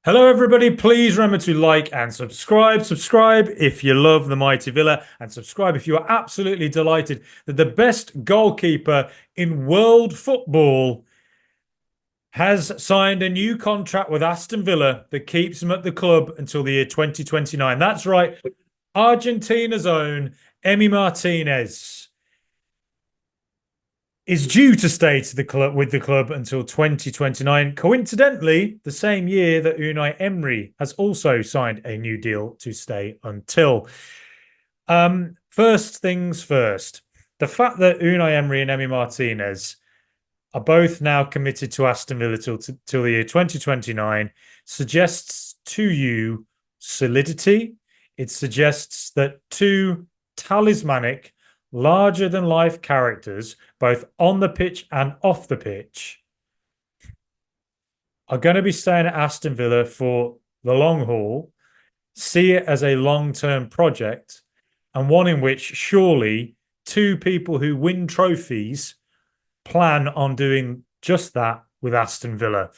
Hello, everybody. Please remember to like and subscribe. Subscribe if you love the mighty Villa, and subscribe if you are absolutely delighted that the best goalkeeper in world football has signed a new contract with Aston Villa that keeps him at the club until the year 2029. That's right. Argentina's own Emi Martinez is due to stay to the club with the club until 2029. Coincidentally, the same year that Unai Emery has also signed a new deal to stay until. First things first, the fact that Unai Emery and Emi Martinez are both now committed to Aston Villa till the year 2029 suggests to you solidity. It suggests that two talismanic, larger than life characters, both on the pitch and off the pitch, are going to be staying at Aston Villa for the long haul, see it as a long-term project, and one in which surely two people who win trophies plan on doing just that with Aston Villa.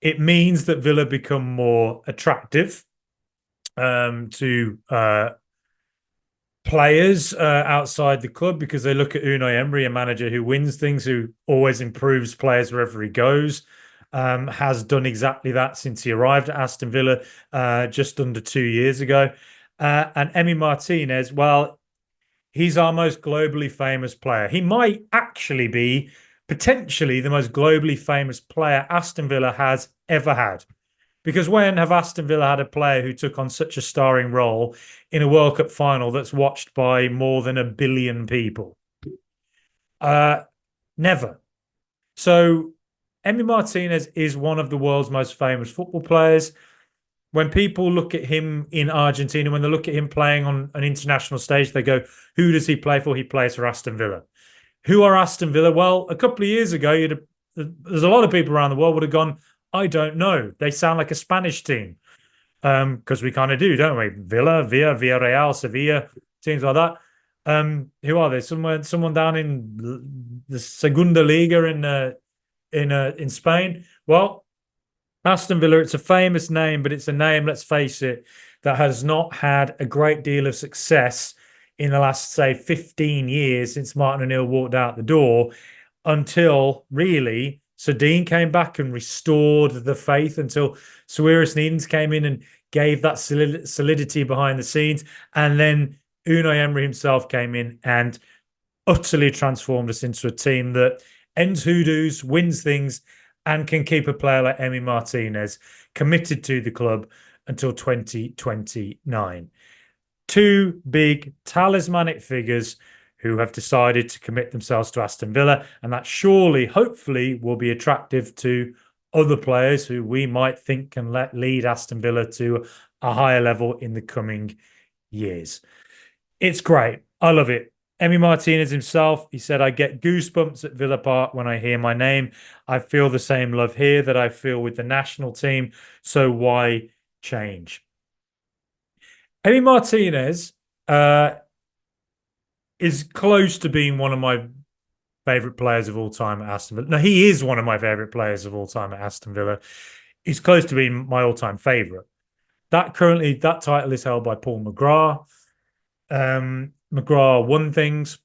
It means that Villa become more attractive to players outside the club, because they look at Unai Emery, a manager who wins things, who always improves players wherever he goes, has done exactly that since he arrived at Aston Villa just under 2 years ago. And Emi Martinez, well, he's our most globally famous player. He might actually be potentially the most globally famous player Aston Villa has ever had. Because when have Aston Villa had a player who took on such a starring role in a World Cup final that's watched by more than 1 billion people? Never. So Emi Martinez is one of the world's most famous football players. When people look at him in Argentina, when they look at him playing on an international stage, they go, who does he play for? He plays for Aston Villa. Who are Aston Villa? Well, a couple of years ago, there's a lot of people around the world would have gone, I don't know. They sound like a Spanish team. Because we kind of do, don't we? Villa, Villarreal, Sevilla, teams like that. Who are they? Someone down in the Segunda Liga in Spain. Well, Aston Villa, it's a famous name, but it's a name, let's face it, that has not had a great deal of success in the last, say, 15 years since Martin O'Neill walked out the door, until really Dean came back and restored the faith, until Suarez Needens came in and gave that solidity behind the scenes. And then Unai Emery himself came in and utterly transformed us into a team that ends hoodoos, wins things, and can keep a player like Emi Martinez committed to the club until 2029. Two big talismanic figures who have decided to commit themselves to Aston Villa, and that surely, hopefully, will be attractive to other players who we might think can lead Aston Villa to a higher level in the coming years. It's great. I love it. Emi Martinez himself, he said, I get goosebumps at Villa Park when I hear my name. I feel the same love here that I feel with the national team. So why change? Emi Martinez is close to being one of my favourite players of all time at Aston Villa. No, he is one of my favourite players of all time at Aston Villa. He's close to being my all-time favourite. That title is held by Paul McGrath. McGrath won things.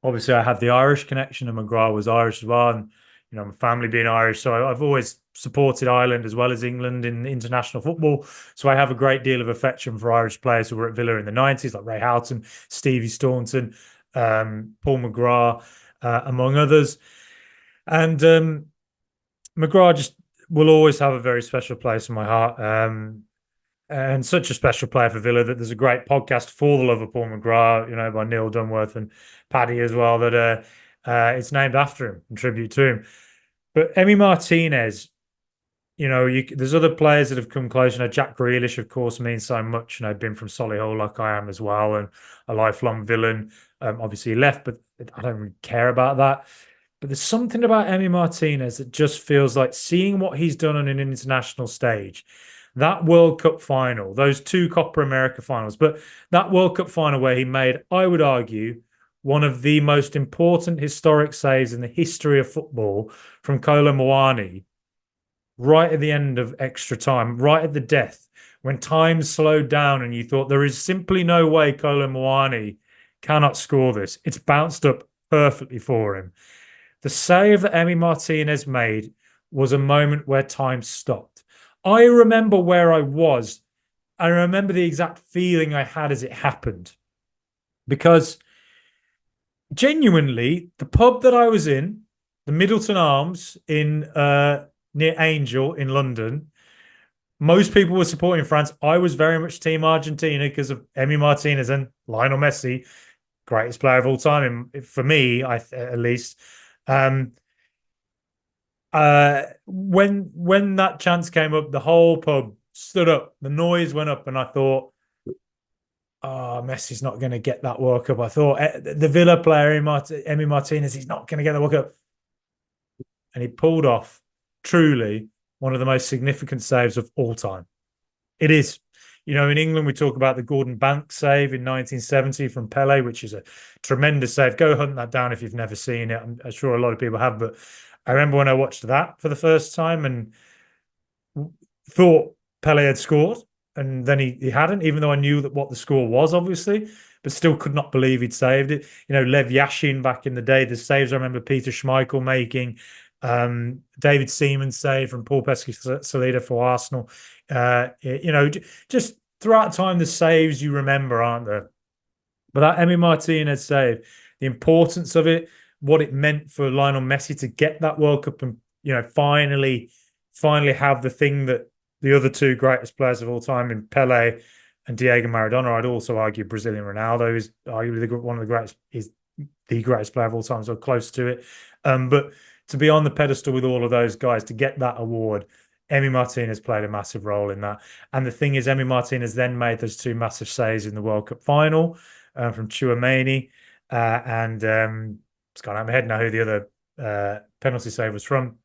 Obviously, I have the Irish connection, and McGrath was Irish as well. And my family being Irish, so I've always supported Ireland as well as England in international football. So I have a great deal of affection for Irish players who were at Villa in the 90s, like Ray Houghton, Stevie Staunton, Paul McGrath, among others. And McGrath just will always have a very special place in my heart. And such a special player for Villa that there's a great podcast for the love of Paul McGrath, by Neil Dunworth and Paddy as well, that it's named after him, in tribute to him. But Emi Martinez, there's other players that have come close. Jack Grealish, of course, means so much. Been from Solihull like I am as well, and a lifelong villain. Obviously, he left, but I don't really care about that. But there's something about Emi Martinez that just feels like, seeing what he's done on an international stage, that World Cup final, those two Copa America finals, but that World Cup final where he made, I would argue, one of the most important historic saves in the history of football from Kolo Muani. right at the end of extra time, right at the death, when time slowed down and you thought there is simply no way Kolo Muani cannot score this. It's bounced up perfectly for him. The save that Emi Martinez made was a moment where time stopped. I remember where I was. I remember the exact feeling I had as it happened. Because genuinely, the pub that I was in, the Middleton Arms in near Angel in London, most people were supporting France. I was very much Team Argentina because of Emi Martinez and Lionel Messi, greatest player of all time, for me, at least. Um, when that chance came up, the whole pub stood up, the noise went up, and I thought, oh, Messi's not going to get that World Cup. I thought the Villa player, Emi Martinez, he's not going to get the World Cup. And he pulled off truly one of the most significant saves of all time. It is. You know, in England, we talk about the Gordon Banks save in 1970 from Pele, which is a tremendous save. Go hunt that down if you've never seen it. I'm sure a lot of people have. But I remember when I watched that for the first time and thought Pele had scored. And then he hadn't, even though I knew that what the score was, obviously, but still could not believe he'd saved it. You know, Lev Yashin back in the day, the saves I remember Peter Schmeichel making, David Seaman save from Paul Pesci-Salida for Arsenal. You know, just throughout time, the saves you remember, aren't there? But that Emi Martinez save, the importance of it, what it meant for Lionel Messi to get that World Cup and, you know, finally have the thing that the other two greatest players of all time in Pele and Diego Maradona. I'd also argue Brazilian Ronaldo is arguably one of the greatest, is the greatest player of all time, so close to it. But to be on the pedestal with all of those guys, to get that award, Emi Martinez played a massive role in that. And the thing is, Emi Martinez then made those two massive saves in the World Cup final from Chouameni. It's gone out of my head now who the other penalty save was from.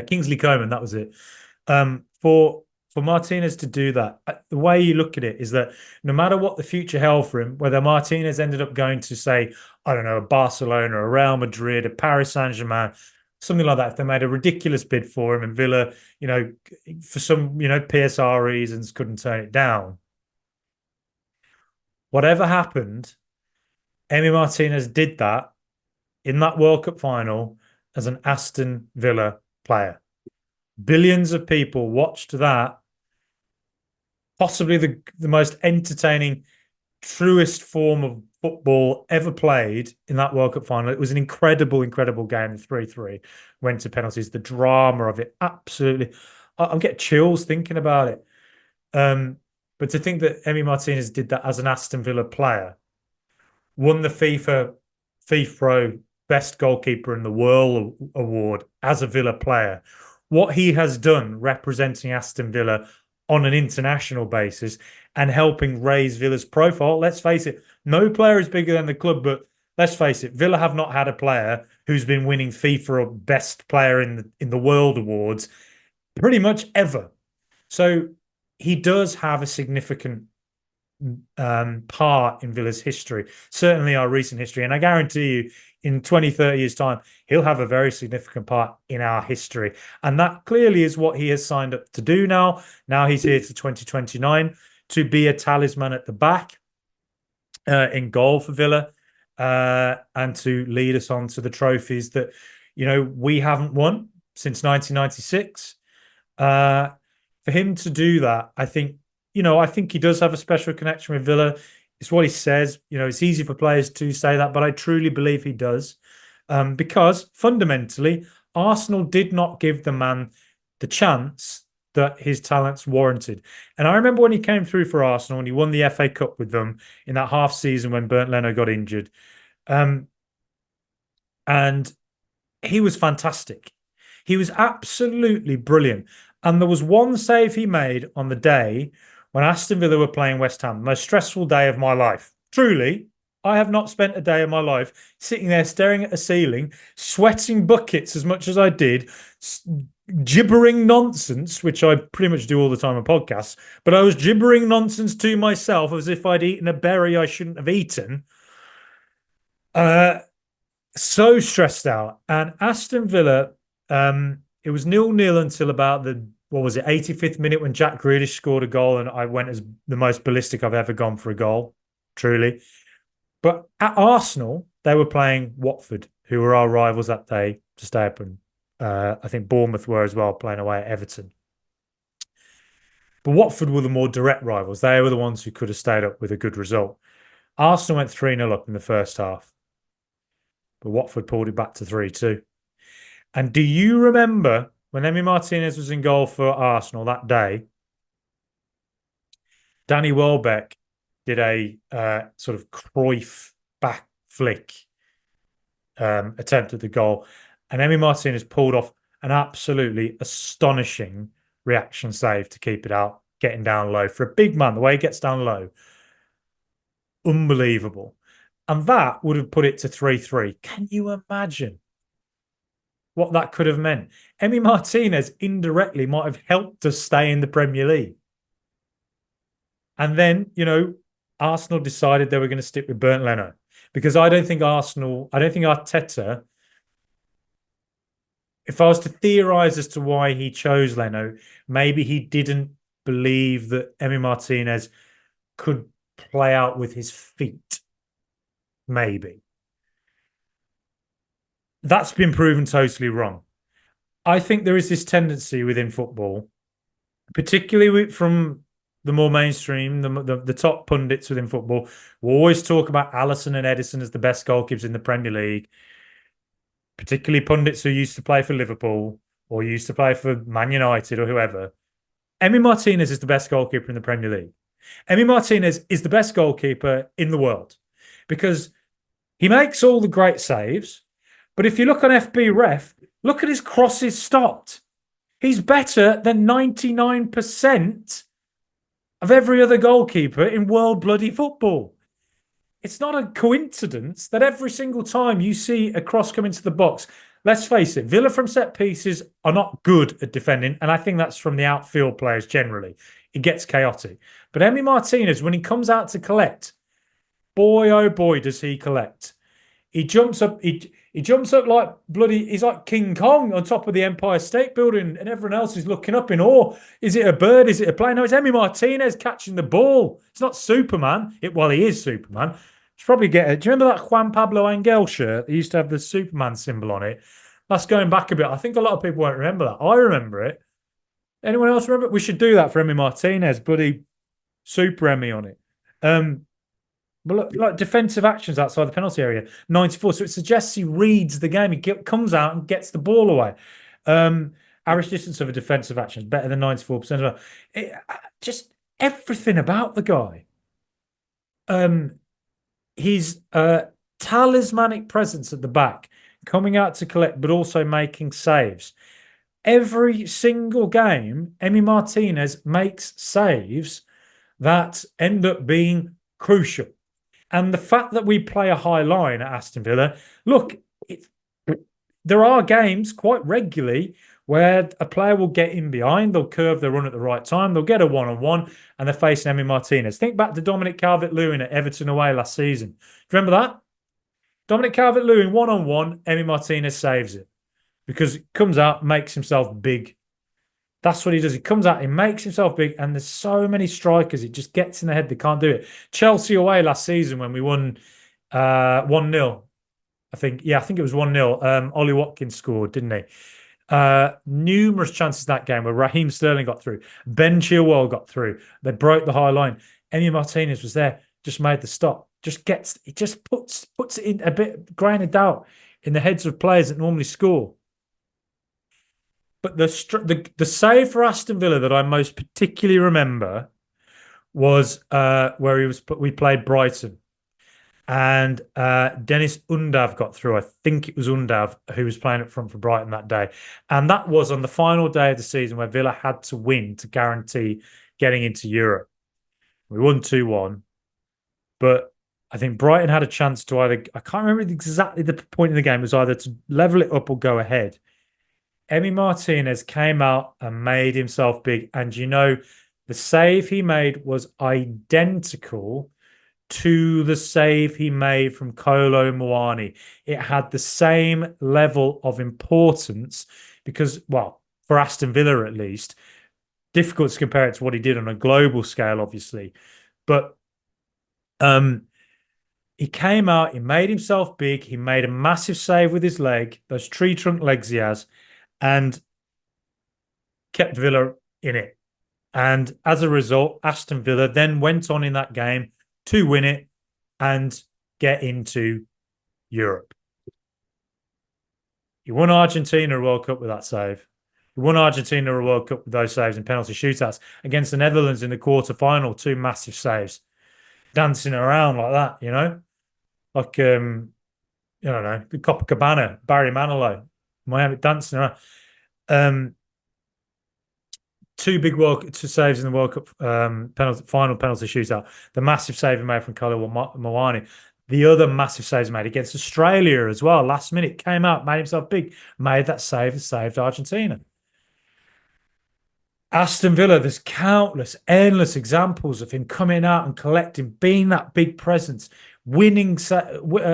Kingsley Coman, that was it. For Martinez to do that, the way you look at it is that no matter what the future held for him, whether Martinez ended up going to, say, I don't know, a Barcelona, a Real Madrid, a Paris Saint-Germain, something like that, if they made a ridiculous bid for him and Villa, you know, for some, you know, PSR reasons couldn't turn it down. Whatever happened, Emi Martinez did that in that World Cup final as an Aston Villa player. Billions of people watched that, possibly the most entertaining, truest form of football ever played in that World Cup final. It was an incredible, incredible game. 3-3 went to penalties. The drama of it, absolutely. I'm getting chills thinking about it. But to think that Emi Martinez did that as an Aston Villa player, won the FIFA Pro Best Goalkeeper in the World award as a Villa player, what he has done representing Aston Villa on an international basis and helping raise Villa's profile. Let's face it, no player is bigger than the club, but let's face it, Villa have not had a player who's been winning FIFA or Best Player in the World awards pretty much ever. So he does have a significant part in Villa's history, certainly our recent history. And I guarantee you, in 20, 30 years' time, he'll have a very significant part in our history. And that clearly is what he has signed up to do now. Now he's here to 2029 to be a talisman at the back in goal for Villa and to lead us on to the trophies that, you know, we haven't won since 1996. For him to do that, I think, you know, I think he does have a special connection with Villa. It's what he says. You know, it's easy for players to say that, but I truly believe he does. Because fundamentally, Arsenal did not give the man the chance that his talents warranted. And I remember when he came through for Arsenal and he won the FA Cup with them in that half season when Bernd Leno got injured. And he was fantastic. He was absolutely brilliant. And there was one save he made on the day when Aston Villa were playing West Ham, the most stressful day of my life. Truly, I have not spent a day of my life sitting there staring at a ceiling, sweating buckets as much as I did, gibbering nonsense, which I pretty much do all the time on podcasts, but I was gibbering nonsense to myself as if I'd eaten a berry I shouldn't have eaten. So stressed out. And Aston Villa, It was 0-0 until about the, what was it, 85th minute when Jack Grealish scored a goal, and I went as the most ballistic I've ever gone for a goal, truly. But at Arsenal, they were playing Watford, who were our rivals that day to stay up. And I think Bournemouth were as well, playing away at Everton. But Watford were the more direct rivals. They were the ones who could have stayed up with a good result. Arsenal went 3-0 up in the first half, but Watford pulled it back to 3-2. And do you remember when Emi Martinez was in goal for Arsenal that day? Danny Welbeck did a sort of Cruyff back flick attempt at the goal, and Emi Martinez pulled off an absolutely astonishing reaction save to keep it out, getting down low. For a big man, the way he gets down low, unbelievable. And that would have put it to 3-3. Can you imagine what that could have meant? Emi Martinez indirectly might have helped us stay in the Premier League. And then, Arsenal decided they were going to stick with Bernd Leno, because I don't think Arteta, if I was to theorize as to why he chose Leno, maybe he didn't believe that Emi Martinez could play out with his feet. Maybe. That's been proven totally wrong. I think there is this tendency within football, particularly from the more mainstream, the top pundits within football, will always talk about Alisson and Edison as the best goalkeepers in the Premier League, particularly pundits who used to play for Liverpool or used to play for Man United or whoever. Emi Martinez is the best goalkeeper in the Premier League. Emi Martinez is the best goalkeeper in the world because he makes all the great saves. But if you look on FB Ref, look at his crosses stopped. He's better than 99% of every other goalkeeper in world bloody football. It's not a coincidence that every single time you see a cross come into the box, let's face it, Villa from set pieces are not good at defending, and I think that's from the outfield players generally. It gets chaotic. But Emi Martinez, when he comes out to collect, boy, oh boy, does he collect. He jumps up, he jumps up like bloody, he's like King Kong on top of the Empire State Building, and everyone else is looking up in awe. Is it a bird? Is it a plane? No, it's Emi Martinez catching the ball. It's not Superman. Well, he is Superman. Should probably get it. Do you remember that Juan Pablo Angel shirt? He used to have the Superman symbol on it. That's going back a bit. I think a lot of people won't remember that. I remember it. Anyone else remember it? We should do that for Emi Martinez, bloody Super Emi on it. But look, like defensive actions outside the penalty area, 94. So it suggests he reads the game. He comes out and gets the ball away. Average distance of a defensive action is better than 94% of it. Just everything about the guy. His talismanic presence at the back, coming out to collect, but also making saves. Every single game, Emi Martinez makes saves that end up being crucial. And the fact that we play a high line at Aston Villa, look, there are games quite regularly where a player will get in behind, they'll curve their run at the right time, they'll get a one-on-one, and they're facing Emi Martinez. Think back to Dominic Calvert-Lewin at Everton away last season. Do you remember that? Dominic Calvert-Lewin, one-on-one, Emi Martinez saves it because he comes out, makes himself big. That's what he does. He comes out, he makes himself big, and there's so many strikers, it just gets in the head, they can't do it. Chelsea away last season when we won 1-0. I think it was 1-0. Ollie Watkins scored, didn't he? Numerous chances that game where Raheem Sterling got through, Ben Chilwell got through, they broke the high line. Emi Martinez was there, just made the stop. It just puts it in a bit grain of doubt in the heads of players that normally score. But the save for Aston Villa that I most particularly remember was where we played Brighton, and Dennis Undav got through. I think it was Undav who was playing up front for Brighton that day, and that was on the final day of the season where Villa had to win to guarantee getting into Europe. We won 2-1, but I think Brighton had a chance to I can't remember exactly the point in the game. It was either to level it up or go ahead. Emi Martinez came out and made himself big. And the save he made was identical to the save he made from Kolo Muani. It had the same level of importance because, well, for Aston Villa at least, difficult to compare it to what he did on a global scale, obviously. But he came out, he made himself big, he made a massive save with his leg, those tree trunk legs he has, and kept Villa in it. And as a result, Aston Villa then went on in that game to win it and get into Europe. He won Argentina a World Cup with that save. He won Argentina a World Cup with those saves and penalty shootouts against the Netherlands in the quarter-final. Two massive saves. Dancing around like that, like I don't know, the Copacabana, Barry Manilow, Miami dancing around. Two saves in the World Cup final penalty shootout. The massive save he made from Khalil Mawani. The other massive saves he made against Australia as well. Last minute came out, made himself big, made that save and saved Argentina. Aston Villa, there's countless, endless examples of him coming out and collecting, being that big presence, winning,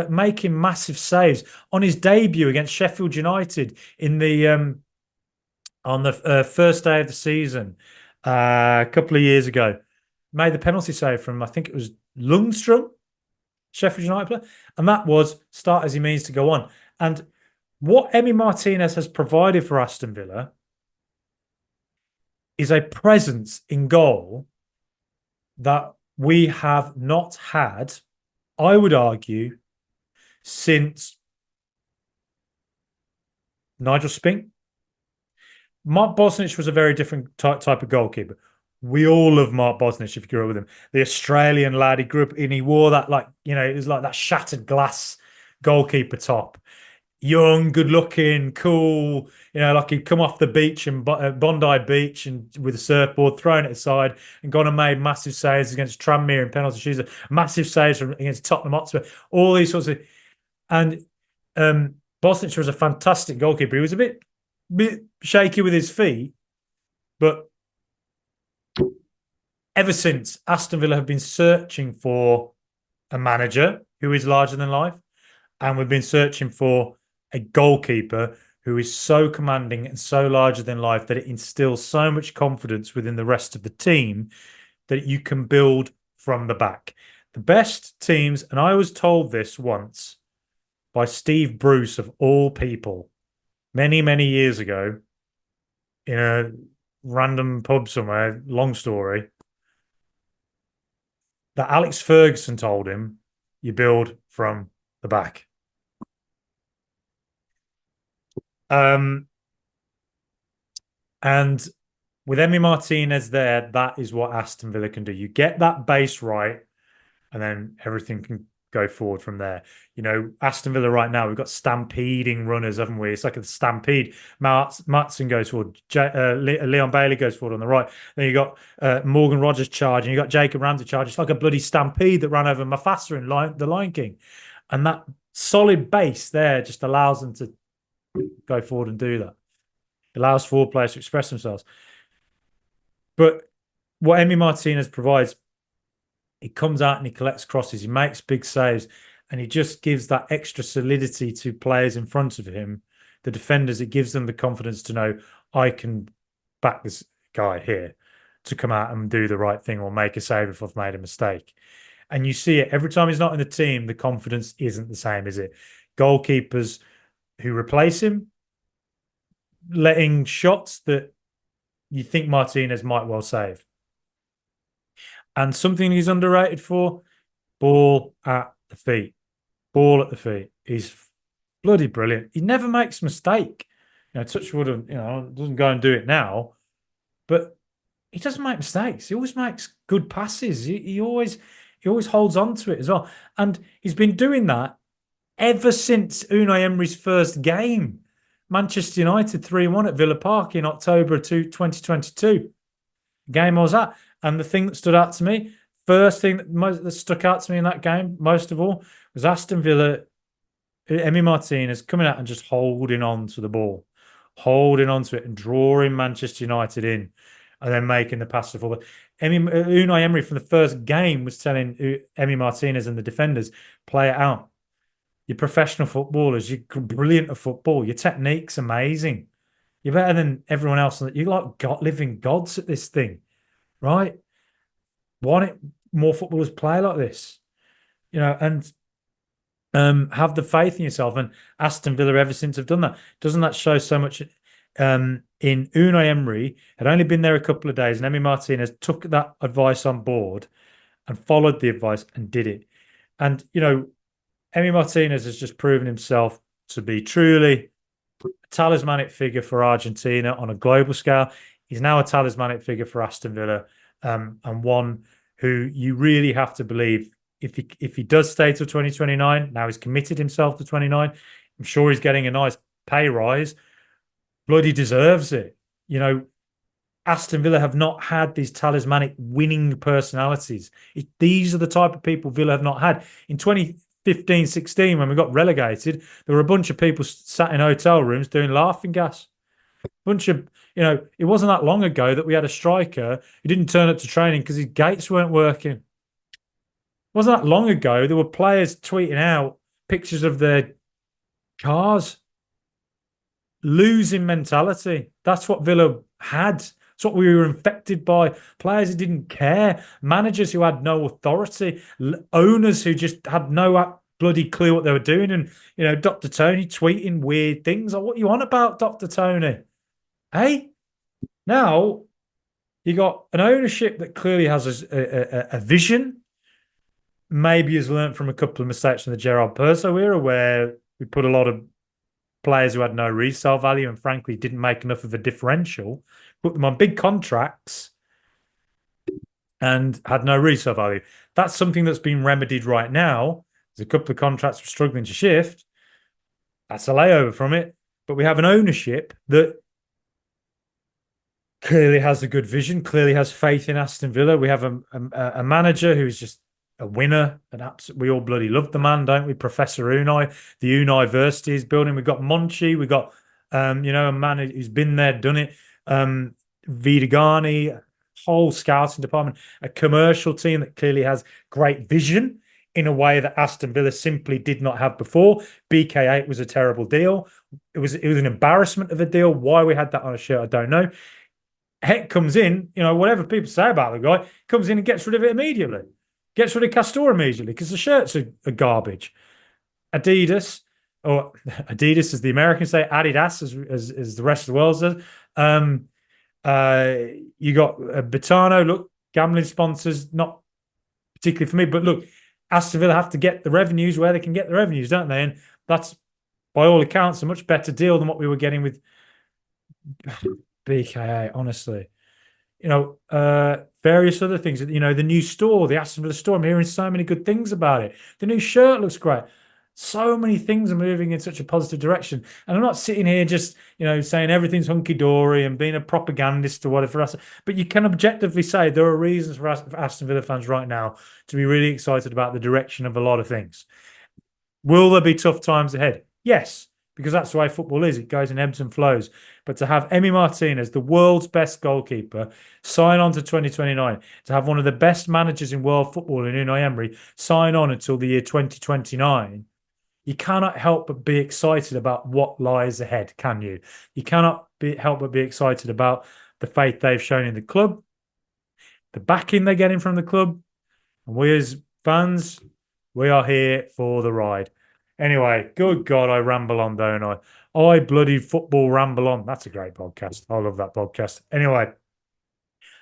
making massive saves on his debut against Sheffield United in the on the first day of the season a couple of years ago. Made the penalty save from, I think it was Lundstrom, Sheffield United player, and that was start as he means to go on. And what Emi Martinez has provided for Aston Villa is a presence in goal that we have not had, I would argue, since Nigel Spink. Mark Bosnich was a very different type of goalkeeper. We all love Mark Bosnich if you grew up with him. The Australian lad, he grew up and he wore that, like, it was like that shattered glass goalkeeper top. Young, good looking, cool, like he'd come off the beach and Bondi Beach and with a surfboard, thrown it aside and gone and made massive saves against Tranmere and penalty shootouts, massive saves against Tottenham Hotspur, all these sorts of. And Bosnich was a fantastic goalkeeper. He was a bit shaky with his feet, but ever since, Aston Villa have been searching for a manager who is larger than life, and we've been searching for a goalkeeper who is so commanding and so larger than life that it instills so much confidence within the rest of the team that you can build from the back. The best teams, and I was told this once by Steve Bruce of all people, many, many years ago, in a random pub somewhere, long story, that Alex Ferguson told him, you build from the back. And with Emi Martinez there, that is what Aston Villa can do. You get that base right, and then everything can go forward from there. Aston Villa right now, we've got stampeding runners, haven't we? It's like a stampede. Matson goes forward. Leon Bailey goes forward on the right. Then you got Morgan Rogers charging. You got Jacob Ramsey charging. It's like a bloody stampede that ran over Mufasa in The Lion King. And that solid base there just allows them to go forward and do that. It allows forward players to express themselves. But what Emi Martinez provides, he comes out and he collects crosses, he makes big saves, and he just gives that extra solidity to players in front of him, the defenders. It gives them the confidence to know, I can back this guy here to come out and do the right thing or make a save if I've made a mistake. And you see it every time he's not in the team, the confidence isn't the same, is it? Goalkeepers who replace him, letting shots that you think Martinez might well save. And something he's underrated for, ball at the feet. Ball at the feet. He's bloody brilliant. He never makes a mistake. Touchwood, doesn't go and do it now, but he doesn't make mistakes. He always makes good passes. He always holds on to it as well. And he's been doing that ever since Unai Emery's first game. Manchester United 3-1 at Villa Park in October 2022. Game I was at. And the thing that stood out to me, first thing that stuck out to me in that game, most of all, was Aston Villa, Emi Martinez coming out and just holding on to the ball, holding on to it and drawing Manchester United in and then making the pass to forward. Unai Emery from the first game was telling Emi Martinez and the defenders, play it out. You're professional footballers. You're brilliant at football. Your technique's amazing. You're better than everyone else. You're like God, living gods at this thing, right? Why don't more footballers play like this? And have the faith in yourself. And Aston Villa, ever since have done that, doesn't that show so much? In Unai Emery had only been there a couple of days, and Emi Martinez took that advice on board and followed the advice and did it. And Emi Martinez has just proven himself to be truly a talismanic figure for Argentina on a global scale. He's now a talismanic figure for Aston Villa, and one who you really have to believe if he does stay till 2029. Now he's committed himself to 29. I'm sure he's getting a nice pay rise. Bloody deserves it. Aston Villa have not had these talismanic winning personalities. These are the type of people Villa have not had. In 2015-16, when we got relegated, there were a bunch of people sat in hotel rooms doing laughing gas. It wasn't that long ago that we had a striker who didn't turn up to training because his gates weren't working. It wasn't that long ago there were players tweeting out pictures of their cars. Losing mentality. That's what Villa had. It's what we were infected by. Players who didn't care, managers who had no authority, owners who just had no bloody clue what they were doing. And, Dr. Tony tweeting weird things. Like, what you on about, Dr. Tony? Hey, now you got an ownership that clearly has a vision. Maybe has learned from a couple of mistakes from the Gerard Perso era where we put a lot of players who had no resale value and frankly didn't make enough of a differential, put them on big contracts and had no resale value. That's something that's been remedied right now. There's a couple of contracts we're struggling to shift. That's a layover from it. But we have an ownership that clearly has a good vision, clearly has faith in Aston Villa. We have a manager who's just a winner, and we all bloody love the man, don't we? Professor Unai, the Unai-versity is building. We've got Monchi, we've got a man who's been there, done it. Vidagani, whole scouting department, a commercial team that clearly has great vision in a way that Aston Villa simply did not have before. BK8 was a terrible deal. It was an embarrassment of a deal. Why we had that on a shirt, I don't know. Heck comes in, whatever people say about the guy, comes in and gets rid of it immediately. Gets rid of Castor immediately because the shirts are garbage. Adidas, or Adidas as the Americans say, Adidas as the rest of the world says. You got Betano, look, gambling sponsors, not particularly for me, but look, Aston Villa have to get the revenues where they can get the revenues, don't they? And that's, by all accounts, a much better deal than what we were getting with BKA, honestly. Various other things. The new store, the Aston Villa store. I'm hearing so many good things about it. The new shirt looks great. So many things are moving in such a positive direction. And I'm not sitting here just, saying everything's hunky-dory and being a propagandist or whatever else. But you can objectively say there are reasons for Aston Villa fans right now to be really excited about the direction of a lot of things. Will there be tough times ahead? Yes, because that's the way football is. It goes in ebbs and flows. But to have Emi Martinez, the world's best goalkeeper, sign on to 2029, to have one of the best managers in world football in Unai Emery sign on until the year 2029, you cannot help but be excited about what lies ahead, can you? You cannot help but be excited about the faith they've shown in the club, the backing they're getting from the club, and we as fans, we are here for the ride. Anyway, good God, I ramble on, don't I? I bloody football ramble on. That's a great podcast. I love that podcast. Anyway,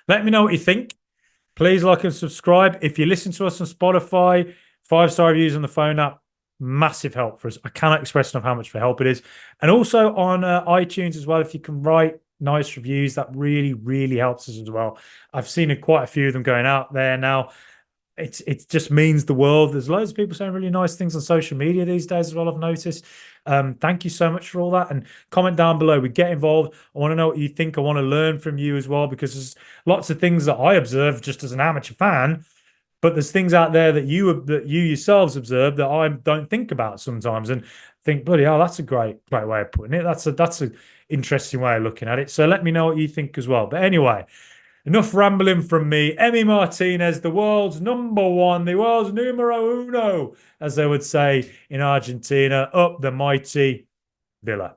let me know what you think. Please like and subscribe. If you listen to us on Spotify, 5-star reviews on the phone app, massive help for us. I cannot express enough how much for help it is. And also on iTunes as well, if you can write nice reviews, that really, really helps us as well. I've seen quite a few of them going out there now. It just means the world. There's loads of people saying really nice things on social media these days as well, I've noticed. Thank you so much for all that. And comment down below. We get involved. I want to know what you think. I want to learn from you as well, because there's lots of things that I observe just as an amateur fan, but there's things out there that you yourselves observe that I don't think about sometimes, and think, bloody hell, that's a great way of putting it. That's an interesting way of looking at it. So let me know what you think as well. But anyway, enough rambling from me. Emi Martinez, the world's number one, the world's numero uno, as they would say in Argentina, up the mighty Villa.